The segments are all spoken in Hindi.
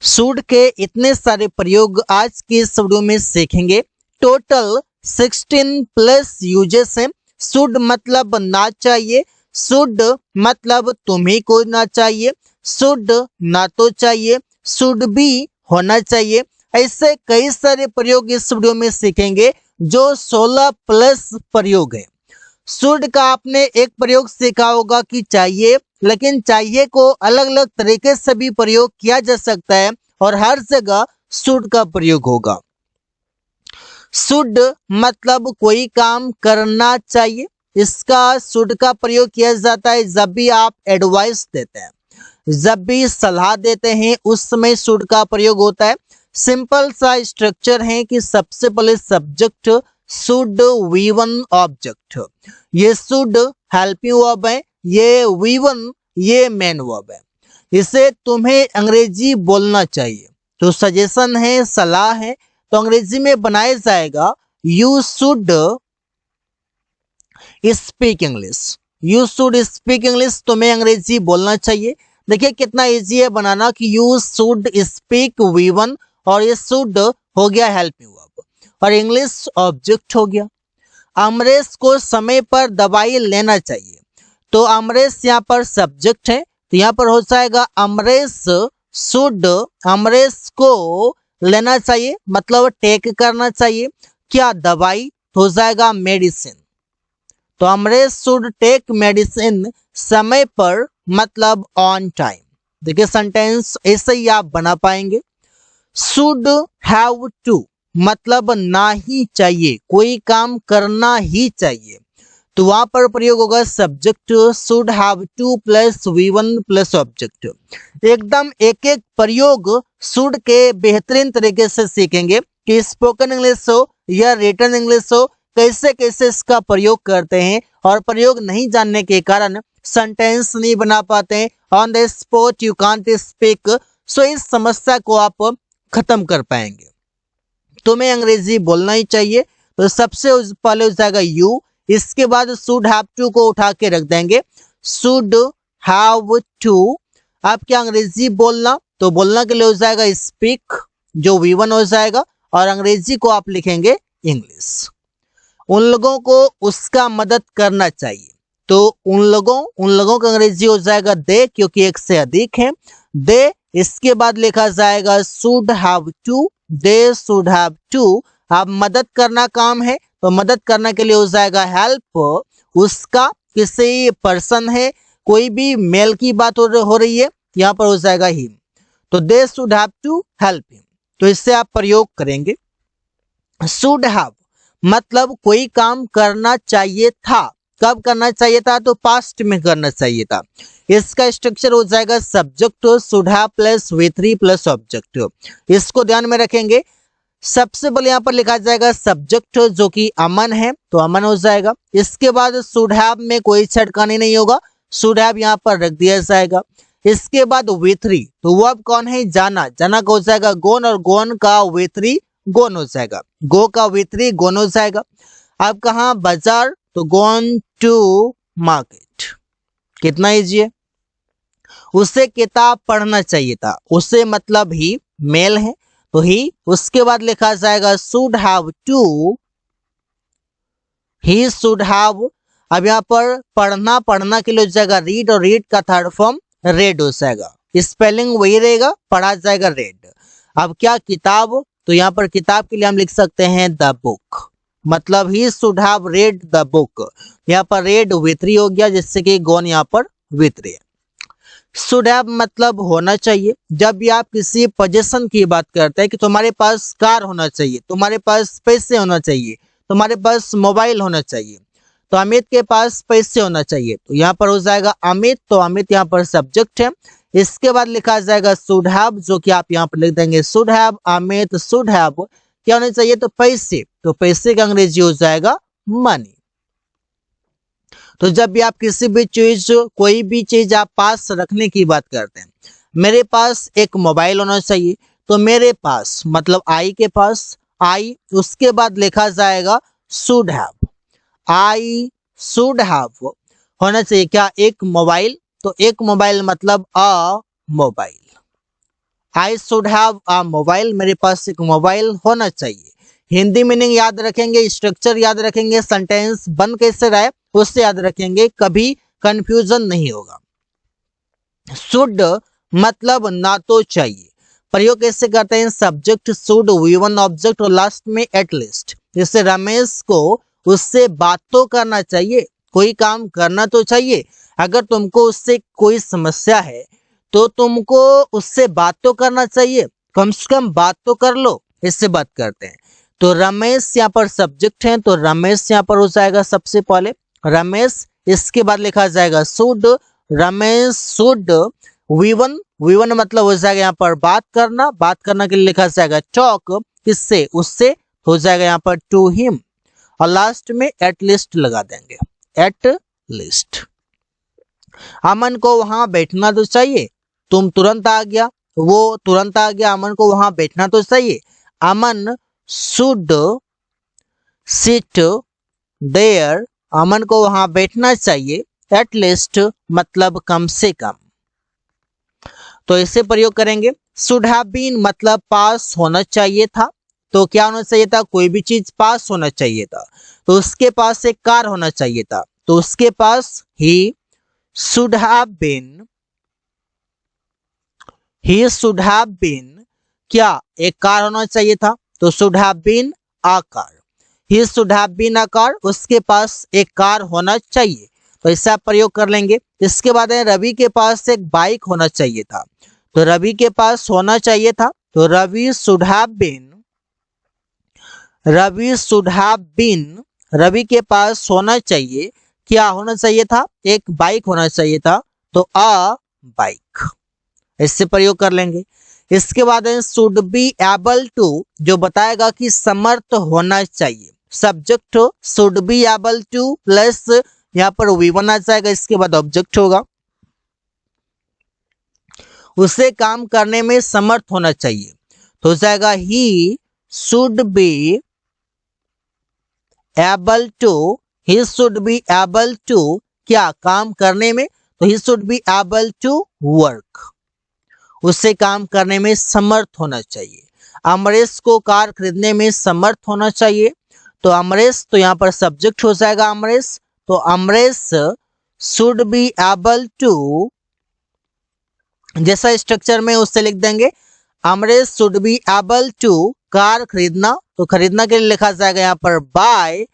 शुड के इतने सारे प्रयोग आज के इस वीडियो में सीखेंगे। टोटल 16 प्लस यूजेस हैं। शुड मतलब ना चाहिए, शुड मतलब तुम्ही को ना चाहिए, शुड ना तो चाहिए, शुड भी होना चाहिए। ऐसे कई सारे प्रयोग इस वीडियो में सीखेंगे जो 16 प्लस प्रयोग है। शुड का आपने एक प्रयोग सीखा होगा कि चाहिए, लेकिन चाहिए को अलग अलग तरीके से भी प्रयोग किया जा सकता है और हर जगह शुड का प्रयोग होगा। शुड मतलब कोई काम करना चाहिए। इसका शुड का प्रयोग किया जाता है जब भी आप एडवाइस देते हैं, जब भी सलाह देते हैं, उस समय शुड का प्रयोग होता है। सिंपल सा स्ट्रक्चर है कि सबसे पहले सब्जेक्ट शुड V1 ऑब्जेक्ट, ये शुड हेल्पिंग वर्ब है, ये V1 ये मेन वर्ब है। इसे तुम्हें अंग्रेजी बोलना चाहिए, तो सजेशन है, सलाह है, तो अंग्रेजी में बनाया जाएगा you should speak English. You should speak English, तुम्हें अंग्रेजी बोलना चाहिए। देखिए कितना इजी है बनाना कि यू शुड स्पीक V1 और ये शुड हो गया हेल्पिंग वर्ब और इंग्लिश ऑब्जेक्ट हो गया। अमरेश को समय पर दवाई लेना चाहिए, तो अमरेश यहाँ पर सब्जेक्ट है, तो यहाँ पर हो जाएगा अमरेश शुड, अमरेश को लेना चाहिए मतलब टेक करना चाहिए क्या, दवाई, तो हो जाएगा मेडिसिन। तो अमरेश शुड टेक मेडिसिन समय पर मतलब ऑन टाइम। देखिए सेंटेंस ऐसे ही आप बना पाएंगे। शुड हैव टू मतलब ना ही चाहिए, कोई काम करना ही चाहिए, तो वहां पर प्रयोग होगा subject should have two plus V1 plus object. एकदम एक एक प्रयोग शुड के बेहतरीन तरीके से सीखेंगे कि स्पोकन इंग्लिश हो या रिटन इंग्लिश हो, कैसे कैसे इसका प्रयोग करते हैं और प्रयोग नहीं जानने के कारण सेंटेंस नहीं बना पाते हैं, on the spot you can't speak. So इस समस्या को आप खत्म कर पाएंगे। तुम्हें अंग्रेजी बोलना ही चाहिए, तो सबसे पहले हो जाएगा यू, इसके बाद शुड हैव टू को उठा के रख देंगे, शुड हैव टू। आप क्या अंग्रेजी बोलना, तो बोलना के लिए हो जाएगा स्पीक जो V1 हो जाएगा और अंग्रेजी को आप लिखेंगे इंग्लिश। उन लोगों को उसका मदद करना चाहिए, तो उन लोगों का अंग्रेजी हो जाएगा दे, क्योंकि एक से अधिक है दे। इसके बाद लिखा जाएगा should have to, they should have to. आप मदद करना काम है, तो मदद करने के लिए हो जाएगा हेल्प, उसका किसी पर्सन है, कोई भी मेल की बात हो रही है, यहाँ पर हो जाएगा हिम, तो they should have to help him. तो इससे आप प्रयोग करेंगे। शुड हैव मतलब कोई काम करना चाहिए था, कब करना चाहिए था, तो पास्ट में करना चाहिए था। इसका स्ट्रक्चर हो जाएगा subject should have plus V3 plus object. इसको ध्यान में रखेंगे। सबसे पहले यहाँ पर लिखा जाएगा सब्जेक्ट जो कि अमन है, तो अमन हो जाएगा। इसके बाद शुड हैव में कोई छटकानी नहीं होगा, शुड हैव यहाँ पर रख दिया जाएगा। इसके बाद V3, तो वो अब कौन है, जाना, जाना का हो जाएगा गोन और गोन का V3 गोन हो जाएगा, गो का V3 गोन हो जाएगा। अब कहाँ, बाजार, तो गोन टू मार्केट। कितना इजी है। उसे किताब पढ़ना चाहिए था, उसे मतलब ही मेल है, तो ही। उसके बाद लिखा जाएगा should have to, he should have. अब यहाँ पर पढ़ना, पढ़ना के लिए हो जाएगा रीड और रीड का थर्ड फॉर्म रेड हो जाएगा, स्पेलिंग वही रहेगा, पढ़ा जाएगा रेड। अब क्या, किताब, तो यहाँ पर किताब के लिए हम लिख सकते हैं द बुक, मतलब ही should have read the book. यहाँ पर रेड V3 हो गया, जिससे कि गॉन यहाँ पर V3 है। शुड हैव मतलब होना चाहिए। जब भी आप किसी पोजीशन की बात करते हैं कि तुम्हारे पास कार होना चाहिए, तुम्हारे पास पैसे होना चाहिए, तुम्हारे पास मोबाइल होना चाहिए, तो अमित के पास पैसे होना चाहिए, तो यहाँ पर हो जाएगा अमित, तो अमित यहाँ पर सब्जेक्ट है। इसके बाद लिखा जाएगा शुड हैव, जो कि आप यहाँ पर लिख देंगे should have Amit should have क्या होना चाहिए, तो पैसे, तो पैसे का अंग्रेजी हो जाएगा मनी। तो जब भी आप किसी भी चीज, कोई भी चीज आप पास रखने की बात करते हैं, मेरे पास एक मोबाइल होना चाहिए, तो मेरे पास मतलब आई के पास, आई, उसके बाद लिखा जाएगा should have, I should have होना चाहिए क्या, एक मोबाइल, तो एक मोबाइल मतलब अ mobile, I should have a mobile, मेरे पास एक मोबाइल होना चाहिए। हिंदी मीनिंग याद रखेंगे, स्ट्रक्चर याद रखेंगे, सेंटेंस बन कैसे रहा है उससे याद रखेंगे, कभी कंफ्यूजन नहीं होगा। शुड मतलब ना तो चाहिए, प्रयोग कैसे करते हैं, सब्जेक्ट शुड V1 ऑब्जेक्ट और लास्ट में एटलीस्ट। जैसे रमेश को उससे बात तो करना चाहिए, कोई काम करना तो चाहिए। अगर तुमको उससे कोई समस्या है तो तुमको उससे बात तो करना चाहिए, कम से कम बात तो कर लो, इससे बात करते हैं। तो रमेश यहाँ पर सब्जेक्ट है, तो रमेश यहाँ पर हो जाएगा सबसे पहले रमेश, इसके बाद लिखा जाएगा शुड, रमेश शुड V1 मतलब हो जाएगा यहाँ पर बात करना, बात करना के लिए लिखा जाएगा टॉक, किससे, उससे, हो जाएगा यहाँ पर टू हिम, और लास्ट में एटलीस्ट लगा देंगे, एट लिस्ट। अमन को वहां बैठना तो चाहिए, तुम तुरंत आ गया, वो तुरंत आ गया, अमन को वहां बैठना तो चाहिए। अमन शुड सिट देयर, अमन को वहां बैठना चाहिए, एटलीस्ट मतलब कम से कम। तो इसे प्रयोग करेंगे। शुड हैव बीन मतलब पास होना चाहिए था, तो क्या होना चाहिए था, कोई भी चीज पास होना चाहिए था, तो उसके पास एक कार होना चाहिए था, तो उसके पास he should have been, he should have been क्या, एक कार होना चाहिए था, तो should have been a car, he should have been a car, उसके पास एक कार होना चाहिए, तो इसका प्रयोग कर लेंगे। इसके बाद है रवि के पास एक बाइक होना चाहिए था, तो रवि के पास होना चाहिए था, तो Ravi should have been, Ravi should have been, Ravi के पास होना चाहिए, क्या होना चाहिए था, एक बाइक होना चाहिए था, तो अ बाइक, इससे प्रयोग कर लेंगे। इसके बाद है शुड बी एबल टू, जो बताएगा कि समर्थ होना चाहिए, subject should be able two plus यहाँ पर V1 आ जाएगा, इसके बाद ऑब्जेक्ट होगा, उसे काम करने में समर्थ होना चाहिए, तो हो जाएगा he should be able to, he should be able to क्या, काम करने में, तो he should be able to work, उसे काम करने में समर्थ होना चाहिए। अमरेश को कार खरीदने में समर्थ होना चाहिए, तो अमरेश, तो यहाँ पर सब्जेक्ट हो जाएगा अमरेश, तो Amresh should be able to, जैसा स्ट्रक्चर में उससे लिख देंगे, Amresh should be able to car खरीदना, तो खरीदना के लिए लिखा जाएगा यहाँ पर बाय,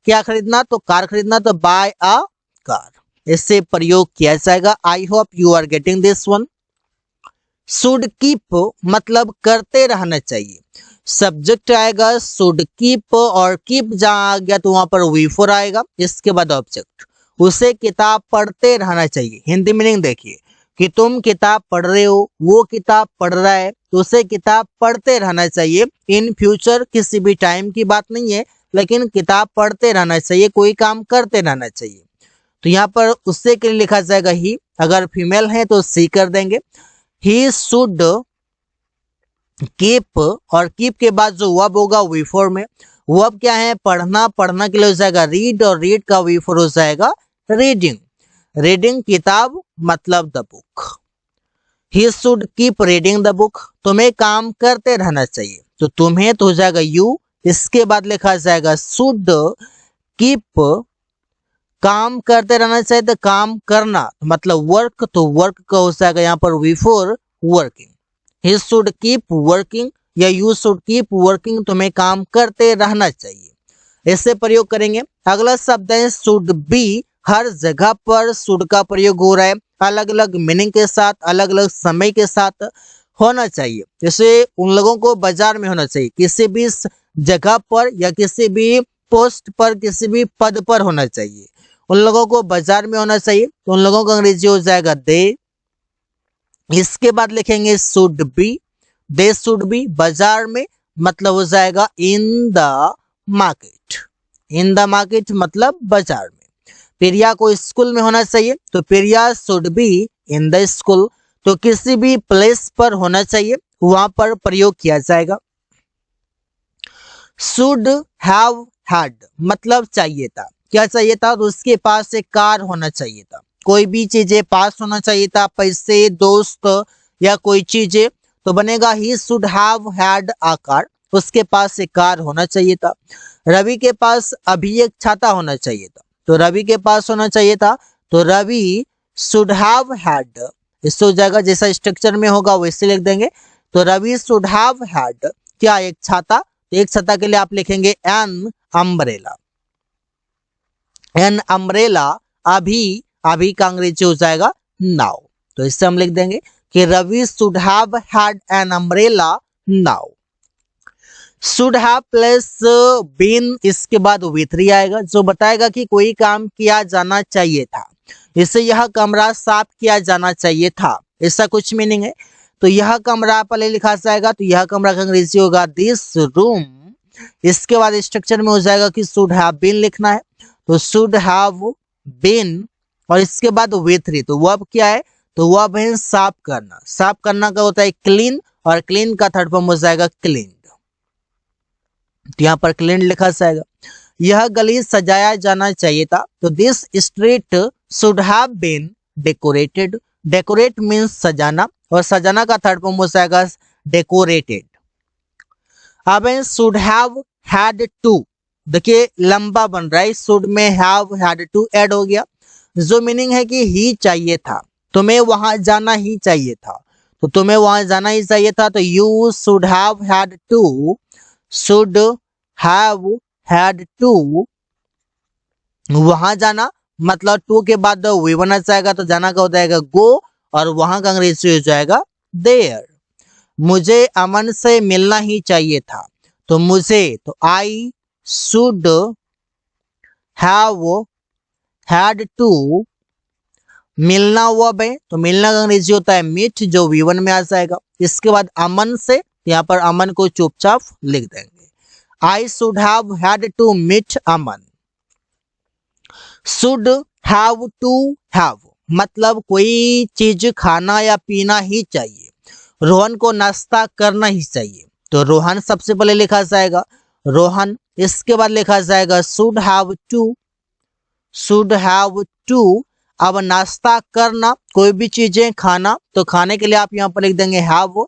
क्या खरीदना, तो कार खरीदना, तो बाय अ कार, इससे प्रयोग किया जाएगा। I hope you are getting this one. Should keep मतलब करते रहना चाहिए, सब्जेक्ट आएगा शुड कीप, और कीप जहां आ गया तो वहां पर V4 आएगा, इसके बाद ऑब्जेक्ट, उसे किताब पढ़ते रहना चाहिए। हिंदी मीनिंग देखिए कि तुम किताब पढ़ रहे हो, वो किताब पढ़ रहा है, तो उसे किताब पढ़ते रहना चाहिए। इन फ्यूचर किसी भी टाइम की बात नहीं है, लेकिन किताब पढ़ते रहना चाहिए, कोई काम करते रहना चाहिए, तो यहाँ पर उससे के लिए लिखा जाएगा ही, अगर फीमेल है तो सी कर देंगे। ही शुड कीप, और कीप के बाद जो वर्ब होगा V4 में, वर्ब क्या है, पढ़ना, पढ़ना के लिए हो जाएगा रीड, और रीड का V4 हो जाएगा रीडिंग, रीडिंग किताब मतलब the book. He should keep reading the book, तुम्हें काम करते रहना चाहिए, तो तुम्हें तो हो जाएगा यू, इसके बाद लिखा जाएगा शुड कीप, काम करते रहना चाहिए, तो काम करना मतलब वर्क, तो वर्क का हो जाएगा यहाँ पर V4 working. He should keep working या यू शुड कीप वर्किंग, तुम्हें काम करते रहना चाहिए, इससे प्रयोग करेंगे। अगला शब्द है शुड बी, हर जगह पर शुड का प्रयोग हो रहा है, अलग अलग मीनिंग के साथ, अलग अलग समय के साथ होना चाहिए। जैसे उन लोगों को बाजार में होना चाहिए, किसी भी जगह पर या किसी भी पोस्ट पर, किसी भी पद पर होना चाहिए, उन लोगों को बाजार में होना चाहिए, तो उन लोगों का अंग्रेजी हो जाएगा दे। इसके बाद लिखेंगे should be, they should be, बाजार में मतलब हो जाएगा in the market, in the market मतलब बाजार में। प्रिया को स्कूल में होना चाहिए, तो Priya should be in the school, तो किसी भी प्लेस पर होना चाहिए, वहां पर प्रयोग किया जाएगा। शुड हैव हैड मतलब चाहिए था, क्या चाहिए था, तो उसके पास एक कार होना चाहिए था, कोई भी चीजें पास होना चाहिए था, पैसे, दोस्त या कोई चीजें, तो बनेगा ही should have had a car, उसके पास एक कार होना चाहिए था। रवि के पास अभी एक छाता होना चाहिए था, तो रवि के पास होना चाहिए था, तो रवि शुड हैव हैड, इससे हो जाएगा जैसा स्ट्रक्चर में होगा वैसे लिख देंगे। तो रवि शुड हैव हैड क्या, एक छाता, तो एक छाता के लिए आप लिखेंगे एन अम्ब्रेला। एन अम्ब्रेला अभी, अभी का अंग्रेजी हो जाएगा नाउ, तो इससे हम लिख देंगे कि Ravi should have had an umbrella now. Should have plus been, इसके बाद V3 आएगा जो बताएगा कि कोई काम किया जाना चाहिए था, इससे यह कमरा साफ किया जाना चाहिए था, ऐसा कुछ मीनिंग है। तो यह कमरा पहले लिखा जाएगा, तो यह कमरा का अंग्रेजी होगा दिस रूम। इसके बाद स्ट्रक्चर में हो जाएगा कि शुड हैव बीन लिखना है, तो शुड हैव बीन, और इसके बाद V3, तो वर्ब क्या है, तो वर्ब है साफ करना। साफ करना का होता है क्लीन, और क्लीन का थर्ड फॉर्म हो जाएगा क्लीन्ड, तो यहाँ पर क्लीन लिखा जाएगा। यह गली सजाया जाना चाहिए था, तो this street should have been decorated. Decorate means सजाना, और सजाना का थर्ड फॉर्म हो जाएगा डेकोरेटेड। अब शुड हैव हैड टू, देखिए लंबा बन रहा है, शुड में हैव हैड टू ऐड हो गया, जो मीनिंग है कि ही चाहिए था, तुम्हें वहां जाना ही चाहिए था, तो तुम्हें वहां जाना ही चाहिए था, तो you should have had to, should have had to, वहां जाना, मतलब टू के बाद V1 आ जाएगा, तो जाना का हो जाएगा गो, और वहां का अंग्रेजी हो जाएगा देयर। मुझे अमन से मिलना ही चाहिए था, तो मुझे, तो I should have had to, मिलना वर्ब है, तो मिलना का अंग्रेजी होता है मीट, जो V1 में आ जाएगा। इसके बाद अमन से, यहाँ पर अमन को चुपचाप लिख देंगे, I should have had to meet Aman. Should have to have, मतलब कोई चीज खाना या पीना ही चाहिए, रोहन को नाश्ता करना ही चाहिए, तो रोहन सबसे पहले लिखा जाएगा रोहन, इसके बाद लिखा जाएगा should have to, should have to. अब नाश्ता करना, कोई भी चीजें खाना, तो खाने के लिए आप यहाँ पर लिख देंगे हैव,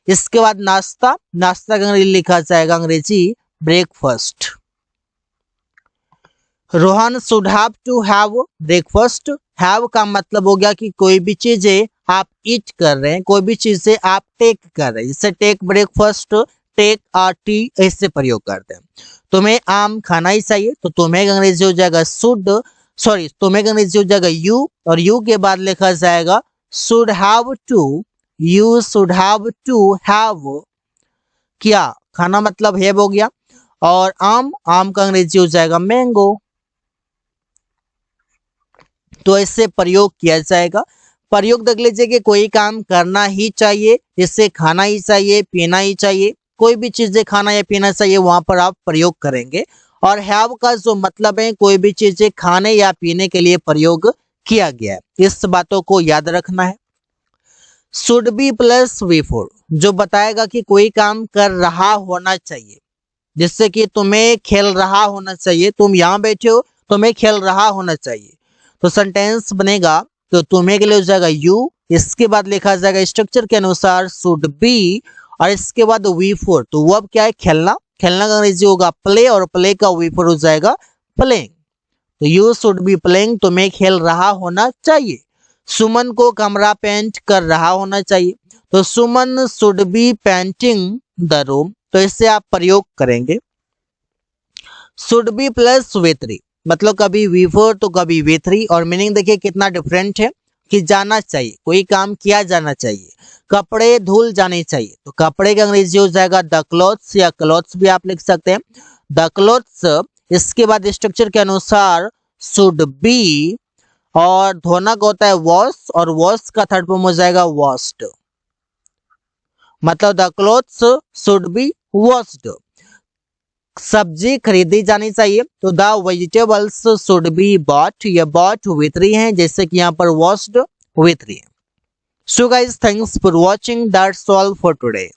इसके बाद नाश्ता, नाश्ता का अंग्रेजी लिखा जाएगा अंग्रेजी breakfast. Rohan should have to have breakfast. Have का मतलब हो गया कि कोई भी चीजें आप ईट कर रहे हैं, कोई भी चीजें आप टेक कर रहे हैं, जिससे टेक ब्रेकफास्ट, टेक आ टी ऐसे प्रयोग करते हैं। तुम्हें आम खाना ही चाहिए, तो तुम्हें का अंग्रेजी हो जाएगा शुड, सॉरी तुम्हें का अंग्रेजी हो जाएगा यू, और यू के बाद लिखा जाएगा should have to, you should have to have क्या, खाना मतलब हैव हो गया, और आम, आम का अंग्रेजी हो जाएगा मैंगो, तो ऐसे प्रयोग किया जाएगा। प्रयोग देख लीजिए कि कोई काम करना ही चाहिए, जिससे खाना ही चाहिए, पीना ही चाहिए, कोई भी चीजें खाना या पीना चाहिए, वहां पर आप प्रयोग करेंगे। और हैव का जो मतलब है कोई भी चीजें खाने या पीने के लिए प्रयोग किया गया है, इस बातों को याद रखना है। शुड बी प्लस V4 जो बताएगा कि कोई काम कर रहा होना चाहिए, जिससे कि तुम्हें खेल रहा होना चाहिए, तुम यहाँ बैठे हो, तुम्हें खेल रहा होना चाहिए, तो सेंटेंस बनेगा, तो तुम्हें के लिए हो जाएगा यू, इसके बाद लिखा जाएगा स्ट्रक्चर के अनुसार शुड बी, और इसके बाद V4, तो वर्ब क्या है खेलना, खेलना का अंग्रेजी होगा प्ले, और प्ले का V4 हो जाएगा प्लेइंग, तो यू शुड बी प्लेइंग, तुम्हें खेल रहा होना चाहिए। सुमन को कमरा पेंट कर रहा होना चाहिए, तो Suman should be painting the room, तो इससे आप प्रयोग करेंगे शुड बी प्लस V3, मतलब कभी V4 तो कभी V3, और मीनिंग देखिए कितना डिफरेंट है कि जाना चाहिए, कोई काम किया जाना चाहिए, कपड़े धुल जाने चाहिए, तो कपड़े का अंग्रेजी हो जाएगा द क्लॉथ्स, या क्लॉथ्स भी आप लिख सकते हैं द क्लॉथ्स। इसके बाद स्ट्रक्चर के अनुसार शुड बी, और धोना का होता है वॉश, और वॉश का थर्ड फॉर्म हो जाएगा वॉश्ड, मतलब the clothes should be washed. सब्जी खरीदी जानी चाहिए, तो the vegetables should be bought, ये बॉट V3 है, जैसे कि यहाँ पर वॉश्ड V3 है। So guys, thanks for watching, that's all for today.